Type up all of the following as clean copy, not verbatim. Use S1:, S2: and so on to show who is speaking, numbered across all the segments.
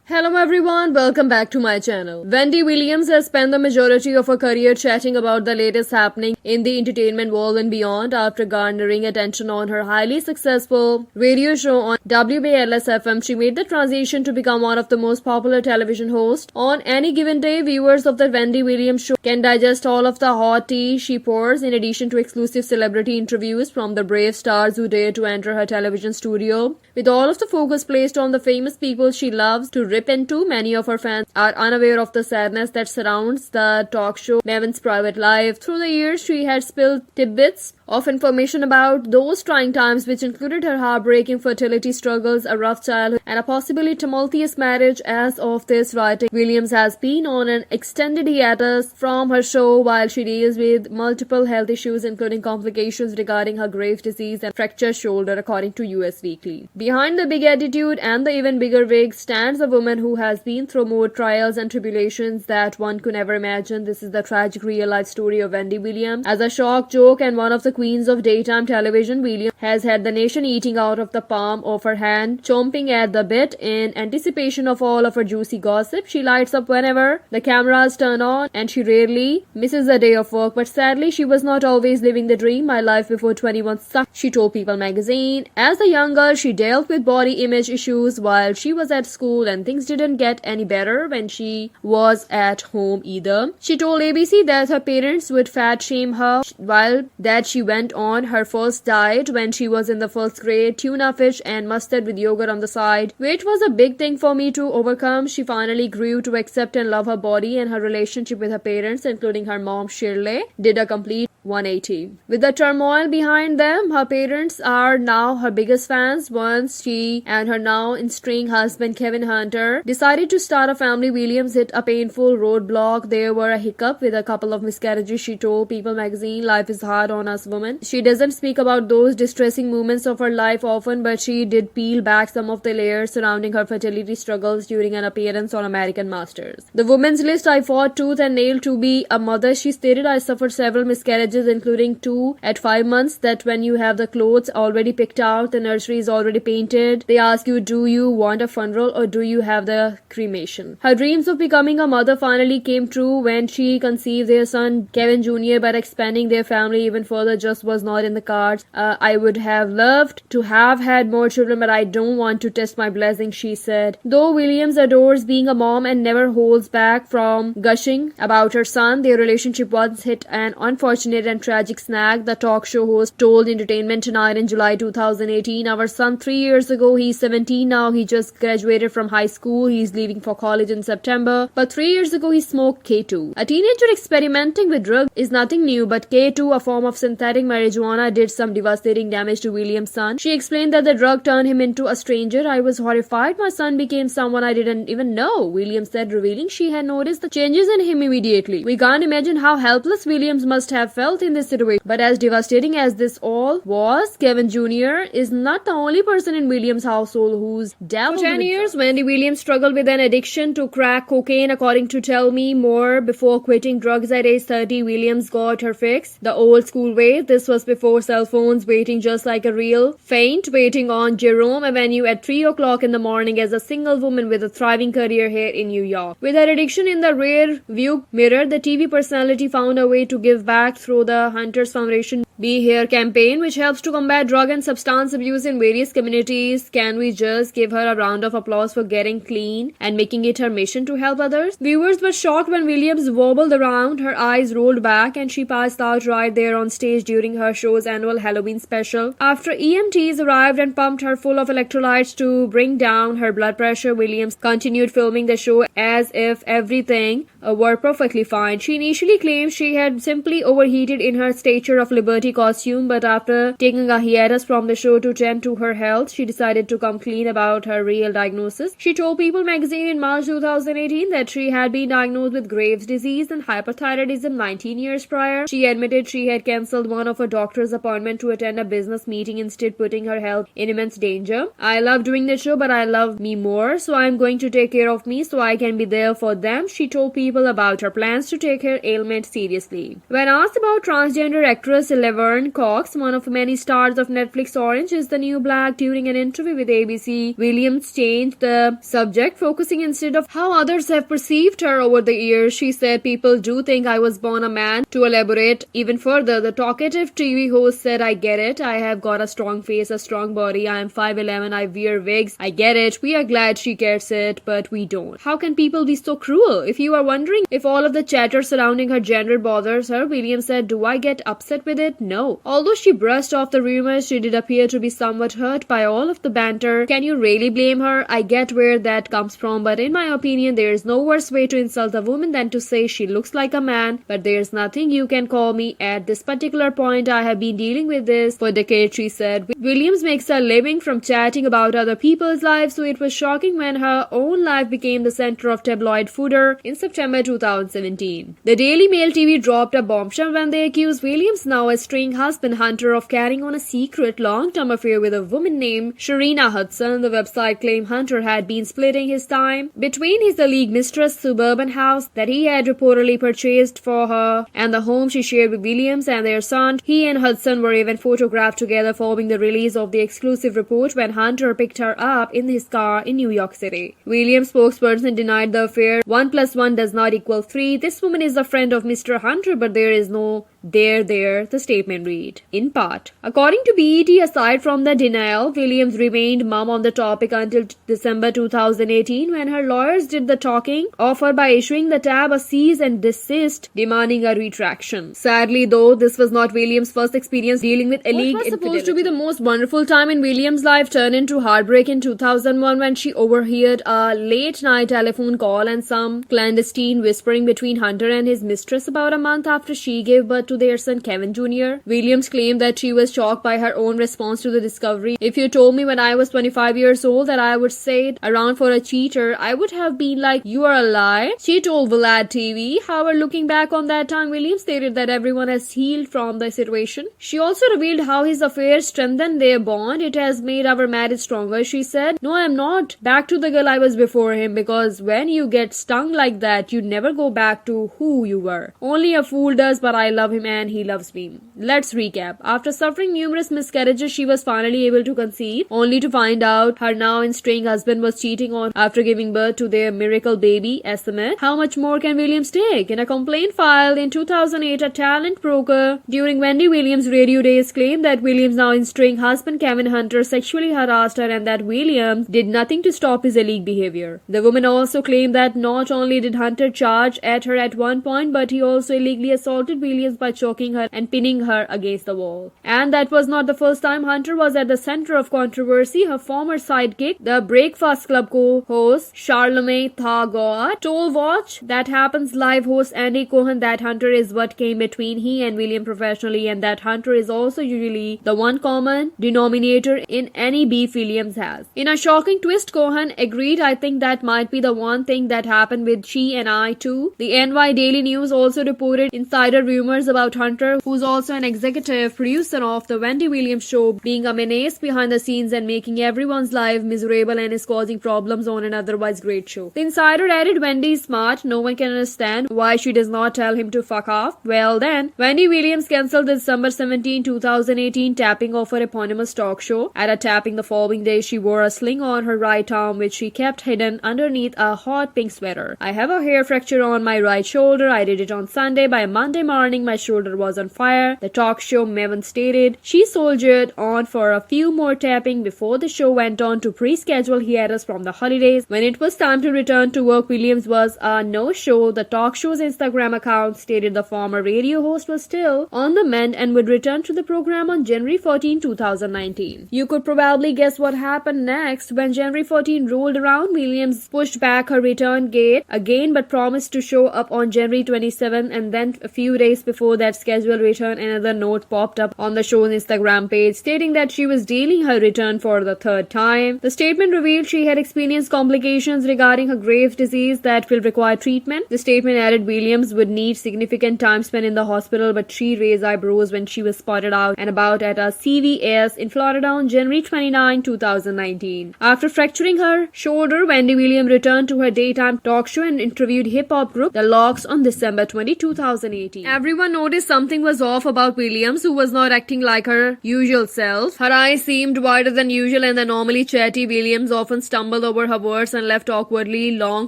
S1: Hello everyone, welcome back to my channel. Wendy Williams has spent the majority of her career chatting about the latest happening in the entertainment world and beyond after garnering attention on her highly successful radio show on WBLS-FM. She made the transition to become one of the most popular television hosts. On any given day, viewers of the Wendy Williams show can digest all of the hot tea she pours in addition to exclusive celebrity interviews from the brave stars who dare to enter her television studio. With all of the focus placed on the famous people she loves to rip into, many of her fans are unaware of the sadness that surrounds the talk show Maven's private life. Through the years, she had spilled tidbits of information about those trying times, which included her heartbreaking fertility struggles, a rough childhood, and a possibly tumultuous marriage. As of this writing, Williams has been on an extended hiatus from her show while she deals with multiple health issues, including complications regarding her grave disease and fractured shoulder, according to US Weekly. Behind the big attitude and the even bigger wig stands a woman who has been through more trials and tribulations that one could ever imagine. This is the tragic real-life story of Wendy Williams. As a shock joke and one of the queens of daytime television, Williams has had the nation eating out of the palm of her hand, chomping at the bit in anticipation of all of her juicy gossip. She lights up whenever the cameras turn on, and she rarely misses a day of work. But sadly, she was not always living the dream. My life before 21 sucked, she told People magazine. As a young girl, she dealt with body image issues while she was at school, and things didn't get any better when she was at home either. She told ABC that her parents would fat shame her while that she went on her first diet when she was in the first grade, tuna fish and mustard with yogurt on the side, which was a big thing for me to overcome. She finally grew to accept and love her body, and her relationship with her parents, including her mom Shirley, did a complete 180. With the turmoil behind them, her parents are now her biggest fans. Once she and her now estranged husband Kevin Hunter decided to start a family, Williams hit a painful roadblock. There were a hiccup with a couple of miscarriages. She told People magazine, "Life is hard on us women." She doesn't speak about those distressing moments of her life often, but she did peel back some of the layers surrounding her fertility struggles during an appearance on American Masters. The woman's list: "I fought tooth and nail to be a mother," she stated. "I suffered several miscarriages, including 2 at 5 months, that when you have the clothes already picked out, the nursery is already painted, they ask you, do you want a funeral or do you have the cremation?" Her dreams of becoming a mother finally came true when she conceived their son Kevin Jr., but expanding their family even further just was not in the cards. "I would have loved to have had more children, but I don't want to test my blessings," she said. Though Williams adores being a mom and never holds back from gushing about her son, their relationship once hit an unfortunate and tragic snag. The talk show host told Entertainment Tonight in July 2018, "Our son 3 years ago, he's 17 now, he just graduated from high school, he's leaving for college in September, but 3 years ago he smoked K2. A teenager experimenting with drugs is nothing new, but K2, a form of synthetic marijuana, did some devastating damage to Williams' son." She explained that the drug turned him into a stranger. "I was horrified. My son became someone I didn't even know," Williams said, revealing she had noticed the changes in him immediately. "We can't imagine how helpless Williams must have felt in this situation. But as devastating as this all was, Kevin Jr. is not the only person in Williams' household who's dabbled." For 10 years, Wendy Williams struggled with an addiction to crack cocaine, according to Tell Me More. Before quitting drugs at age 30, Williams got her fix the old school way. This was before cell phones, waiting just like a real faint, waiting on Jerome Avenue at 3 o'clock in the morning as a single woman with a thriving career here in New York. With her addiction in the rear view mirror, the TV personality found a way to give back through the Hunters Foundation Be Here campaign, which helps to combat drug and substance abuse in various communities. Can we just give her a round of applause for getting clean and making it her mission to help others? Viewers were shocked when Williams wobbled around, her eyes rolled back, and she passed out right there on stage during her show's annual Halloween special. After EMTs arrived and pumped her full of electrolytes to bring down her blood pressure, Williams continued filming the show as if everything were perfectly fine. She initially claimed she had simply overheated in her Statue of Liberty costume, but after taking a hiatus from the show to tend to her health, she decided to come clean about her real diagnosis. She told People magazine in March 2018 that she had been diagnosed with Graves' disease and hyperthyroidism 19 years prior. She admitted she had cancelled one of her doctor's appointments to attend a business meeting, instead putting her health in immense danger. "I love doing the show, but I love me more, so I'm going to take care of me so I can be there for them," she told People about her plans to take her ailment seriously. When asked about transgender actress Celeb Laverne Cox, one of many stars of Netflix Orange is the New Black, during an interview with ABC, Williams changed the subject, focusing instead of how others have perceived her over the years. She said, "People do think I was born a man." To elaborate even further, the talkative TV host said, "I get it. I have got a strong face, a strong body. I am 5'11". I wear wigs. I get it. We are glad she gets it, but we don't." How can people be so cruel? If you are wondering if all of the chatter surrounding her gender bothers her, Williams said, "Do I get upset with it? No." Although she brushed off the rumors, she did appear to be somewhat hurt by all of the banter. Can you really blame her? I get where that comes from, but in my opinion, there is no worse way to insult a woman than to say she looks like a man. But there's nothing you can call me at this particular point. I have been dealing with this for decades," she said. Williams makes a living from chatting about other people's lives, so it was shocking when her own life became the center of tabloid fodder in September 2017. The Daily Mail TV dropped a bombshell when they accused Williams, now a string husband Hunter, of carrying on a secret long-term affair with a woman named Sharina Hudson. The website claimed Hunter had been splitting his time between his alleged mistress' suburban house that he had reportedly purchased for her and the home she shared with Williams and their son. He and Hudson were even photographed together following the release of the exclusive report when Hunter picked her up in his car in New York City. Williams' spokesperson denied the affair. 1 + 1 does not equal 3. This woman is a friend of Mr. Hunter, but there is no there, the statement read. In part, according to BET, aside from the denial, Williams remained mum on the topic until December 2018, when her lawyers did the talking of her by issuing the tab a cease and desist, demanding a retraction. Sadly, though, this was not Williams' first experience dealing with alleged infidelity. What was supposed to be the most wonderful time in Williams' life turned into heartbreak in 2001 when she overheard a late-night telephone call and some clandestine whispering between Hunter and his mistress about a month after she gave birth to their son Kevin Jr. Williams claimed that she was shocked by her own response to the discovery. "If you told me when I was 25 years old that I would say it around for a cheater, I would have been like, you are a lie," she told Vlad TV. However, looking back on that time, Williams stated that everyone has healed from the situation. She also revealed how his affair strengthened their bond. "It has made our marriage stronger," she said. "No, I am not back to the girl I was before him, because when you get stung like that, you never go back to who you were. Only a fool does, but I love him and he loves me." Let's recap. After suffering numerous miscarriages, she was finally able to conceive, only to find out her now estranged husband was cheating on after giving birth to their miracle baby, Estimate. How much more can Williams take? In a complaint filed in 2008, a talent broker during Wendy Williams' radio days claimed that Williams' now estranged husband Kevin Hunter sexually harassed her and that Williams did nothing to stop his illegal behavior. The woman also claimed that not only did Hunter charge at her at one point, but he also illegally assaulted Williams by choking her and pinning her against the wall. And that was not the first time Hunter was at the center of controversy. Her former sidekick, the Breakfast Club co-host Charlamagne Tha told Watch That Happens Live host Andy Cohen that Hunter is what came between he and William professionally, and that Hunter is also usually the one common denominator in any beef Williams has. In a shocking twist, Cohen agreed, "I think that might be the one thing that happened with she and I too." The NY Daily News also reported insider rumors about Hunter, who's also an executive producer of the Wendy Williams show, being a menace behind the scenes and making everyone's life miserable and is causing problems on an otherwise great show. The insider added, "Wendy is smart. No one can understand why she does not tell him to fuck off." Well then, Wendy Williams cancelled the December 17, 2018 tapping of her eponymous talk show. At a tapping the following day, she wore a sling on her right arm, which she kept hidden underneath a hot pink sweater. "I have a hair fracture on my right shoulder. I did it on Sunday. By Monday morning, my shoulder was on fire," the talk show maven stated. She soldiered on for a few more tapping before the show went on to pre-schedule hiatus from the holidays. When it was time to return to work, Williams was a no-show. The talk show's Instagram account stated the former radio host was still on the mend and would return to the program on January 14, 2019. You could probably guess what happened next. When January 14 rolled around, Williams pushed back her return date again but promised to show up on January 27, and then a few days before that scheduled return, another note popped up on the show's Instagram page stating that she was delaying her return for the third time. The statement revealed she had experienced complications regarding her grave disease that will require treatment. The statement added Williams would need significant time spent in the hospital, but she raised eyebrows when she was spotted out and about at a CVS in Florida on January 29, 2019. After fracturing her shoulder, Wendy Williams returned to her daytime talk show and interviewed hip-hop group The Lox on December 20, 2018. Everyone knows noticed something was off about Williams, who was not acting like her usual self. Her eyes seemed wider than usual, and the normally chatty Williams often stumbled over her words and left awkwardly long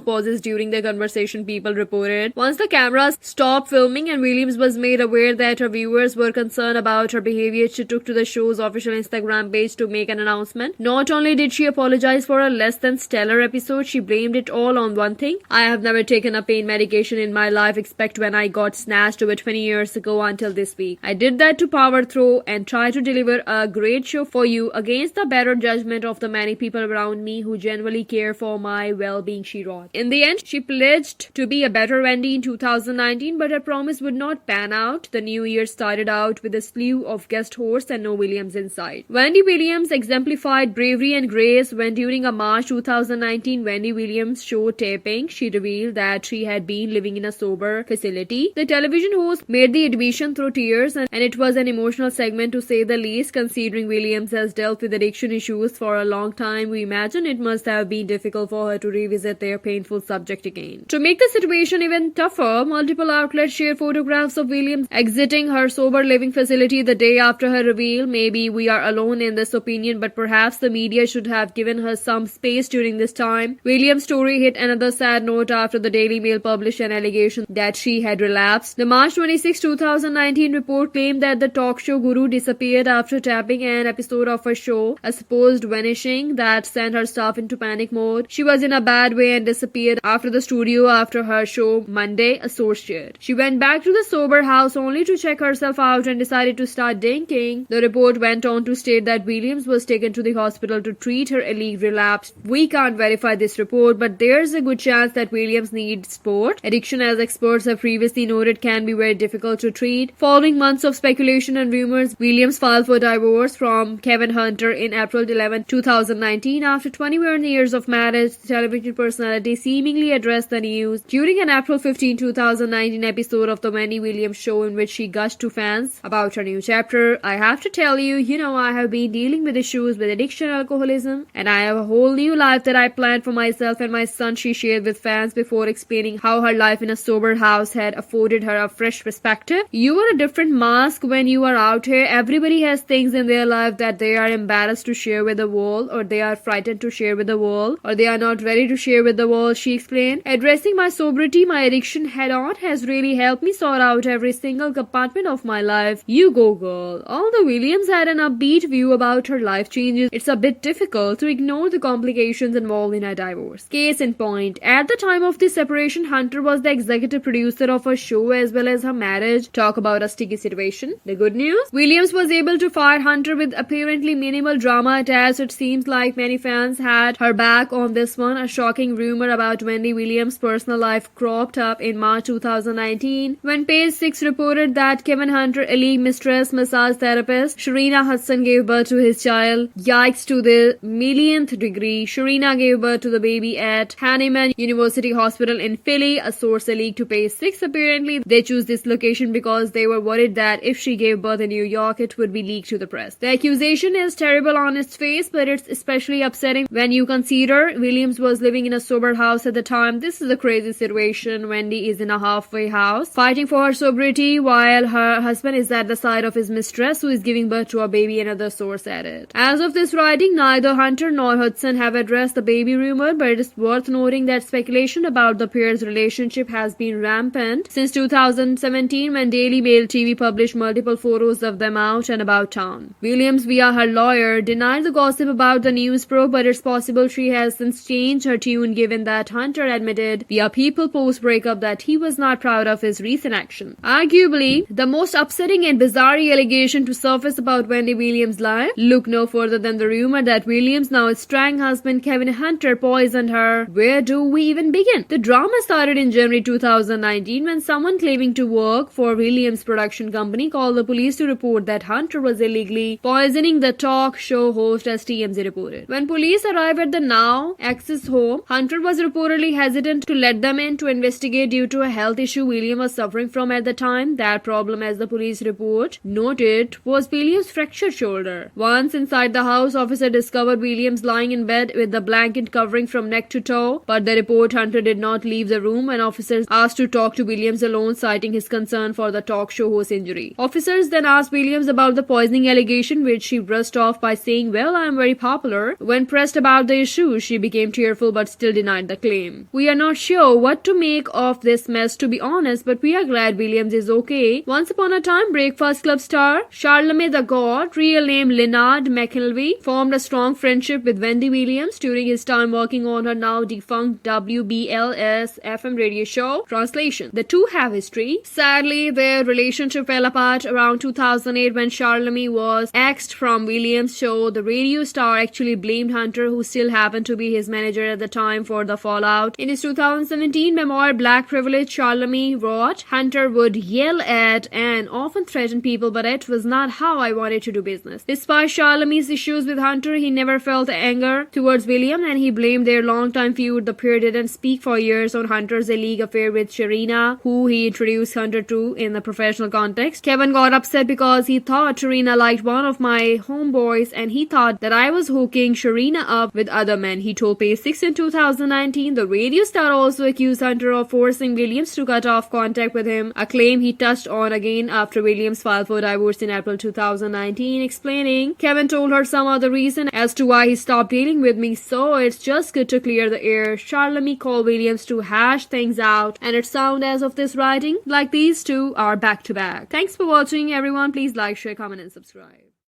S1: pauses during the conversation, people reported. Once the cameras stopped filming and Williams was made aware that her viewers were concerned about her behavior, she took to the show's official Instagram page to make an announcement. Not only did she apologize for a less than stellar episode, she blamed it all on one thing. I have never taken a pain medication in my life except when I got snatched over 20 years ago until this week. I did that to power through and try to deliver a great show for you against the better judgment of the many people around me who genuinely care for my well-being, she wrote. In the end, she pledged to be a better Wendy in 2019, but her promise would not pan out. The new year started out with a slew of guest hosts and no Williams in sight. Wendy Williams exemplified bravery and grace when during a March 2019 Wendy Williams show taping, she revealed that she had been living in a sober facility. The television host made the admission through tears, and it was an emotional segment to say the least. Considering Williams has dealt with addiction issues for a long time, we imagine it must have been difficult for her to revisit their painful subject again. To make the situation even tougher, multiple outlets shared photographs of Williams exiting her sober living facility the day after her reveal. Maybe we are alone in this opinion, but perhaps the media should have given her some space during this time. Williams' story hit another sad note after the Daily Mail published an allegation that she had relapsed. The March 26, 2019 report claimed that the talk show guru disappeared after tapping an episode of her show, a supposed vanishing that sent her staff into panic mode. She was in a bad way and disappeared after the studio after her show Monday, a source shared. She went back to the sober house only to check herself out and decided to start drinking. The report went on to state that Williams was taken to the hospital to treat her alleged relapse. We can't verify this report, but there's a good chance that Williams needs support. Addiction, as experts have previously noted, can be very difficult to treat. Following months of speculation and rumors, Williams filed for divorce from Kevin Hunter in April 11, 2019. After 21 years of marriage, the television personality seemingly addressed the news during an April 15, 2019 episode of the Wendy Williams show, in which she gushed to fans about her new chapter. I have to tell you, I have been dealing with issues with addiction and alcoholism, and I have a whole new life that I planned for myself and my son, she shared with fans before explaining how her life in a sober house had afforded her a fresh perspective. You are a different mask when you are out here. Everybody has things in their life that they are embarrassed to share with the world, or they are frightened to share with the world, or they are not ready to share with the world, she explained. Addressing my sobriety, my addiction head on has really helped me sort out every single compartment of my life. You go, girl. Although Williams had an upbeat view about her life changes, it's a bit difficult to ignore the complications involved in a divorce. Case in point, at the time of this separation, Hunter was the executive producer of her show as well as her marriage. Talk about a sticky situation. The good news? Williams was able to fire Hunter with apparently minimal drama attached. It seems like many fans had her back on this one. A shocking rumor about Wendy Williams' personal life cropped up in March 2019 when Page 6 reported that Kevin Hunter, alleged mistress massage therapist Sharina Hudson, gave birth to his child. Yikes to the millionth degree. Sharina gave birth to the baby at Hahnemann University Hospital in Philly, a source leaked to Page 6. Apparently, they chose this location because they were worried that if she gave birth in New York, it would be leaked to the press. The accusation is terrible on its face, but it's especially upsetting when you consider Williams was living in a sober house at the time. This is a crazy situation. Wendy is in a halfway house, fighting for her sobriety, while her husband is at the side of his mistress, who is giving birth to a baby, another source added. As of this writing, neither Hunter nor Hudson have addressed the baby rumor, but it is worth noting that speculation about the pair's relationship has been rampant since 2017, when Daily Mail TV published multiple photos of them out and about town. Williams, via her lawyer, denied the gossip about the news probe, but it's possible she has since changed her tune, given that Hunter admitted via People post-breakup that he was not proud of his recent action. Arguably, the most upsetting and bizarre allegation to surface about Wendy Williams' life look no further than the rumor that Williams' now estranged husband Kevin Hunter poisoned her. Where do we even begin? The drama started in January 2019 when someone claiming to work for Williams' production company called the police to report that Hunter was illegally poisoning the talk show host, as TMZ reported. When police arrived at the now Access home, Hunter was reportedly hesitant to let them in to investigate due to a health issue William was suffering from at the time. That problem, as the police report noted, was Williams' fractured shoulder. Once inside the house, officer discovered Williams lying in bed with the blanket covering from neck to toe, but the report Hunter did not leave the room when officers asked to talk to Williams alone, citing his concern reason for the talk show host's injury. Officers then asked Williams about the poisoning allegation, which she brushed off by saying, "Well, I am very popular." When pressed about the issue, she became tearful but still denied the claim. "We are not sure what to make of this mess, to be honest, but we are glad Williams is okay." Once upon a time, Breakfast Club star Charlemagne the God, real name Leonard McKelvey, formed a strong friendship with Wendy Williams during his time working on her now defunct WBLS-FM radio show. Translation: the two have history. Sadly, their relationship fell apart around 2008 when Charlemagne was axed from Williams' show. The radio star actually blamed Hunter, who still happened to be his manager at the time, for the fallout. In his 2017 memoir Black Privilege, Charlemagne wrote, "Hunter would yell at and often threaten people, but it was not how I wanted to do business." Despite Charlemagne's issues with Hunter, he never felt anger towards Williams, and he blamed their long-time feud. The pair didn't speak for years on Hunter's illegal affair with Sharina, who he introduced Hunter to in the professional context. Kevin got upset because he thought Sharina liked one of my homeboys, and he thought that I was hooking Sharina up with other men, he told Page 6 in 2019. The radio star also accused Hunter of forcing Williams to cut off contact with him, a claim he touched on again after Williams filed for divorce in April 2019, explaining, "Kevin told her some other reason as to why he stopped dealing with me, so it's just good to clear the air." Charlemagne called Williams to hash things out, and it sounds as of this writing like these two are back to back. Thanks for watching, everyone. Please like, share, comment, and subscribe.